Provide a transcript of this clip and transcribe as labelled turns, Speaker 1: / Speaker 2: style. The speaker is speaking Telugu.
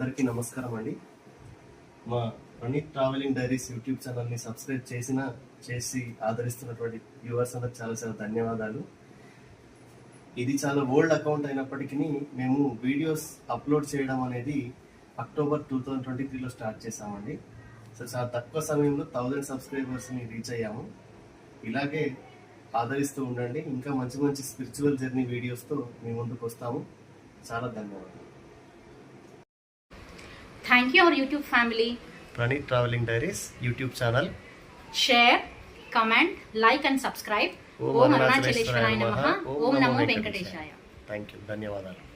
Speaker 1: అందరికీ నమస్కారం అండి. మా ప్రణీత్ ట్రావెలింగ్ డైరీస్ యూట్యూబ్ ఛానల్ని సబ్స్క్రైబ్ చేసి ఆదరిస్తున్నటువంటి వ్యూవర్స్ అందరికి చాలా చాలా ధన్యవాదాలు. ఇది చాలా ఓల్డ్ అకౌంట్ అయినప్పటికీ మేము వీడియోస్ అప్లోడ్ చేయడం అనేది అక్టోబర్ 2023లో స్టార్ట్ చేసామండి. సో చాలా తక్కువ సమయంలో 1000 సబ్స్క్రైబర్స్ని రీచ్ అయ్యాము. ఇలాగే ఆదరిస్తూ ఉండండి. ఇంకా మంచి మంచి స్పిరిచువల్ జర్నీ వీడియోస్తో మీ ముందుకు వస్తాము. చాలా ధన్యవాదాలు.
Speaker 2: Thank you, our YouTube family.
Speaker 1: Pranit Traveling Diaries YouTube channel.
Speaker 2: Share, comment, like and subscribe. Om Arunachaleshwaraya Namaha. Om Namo Venkateshaya.
Speaker 1: Thank you. ధన్యవాదాలు.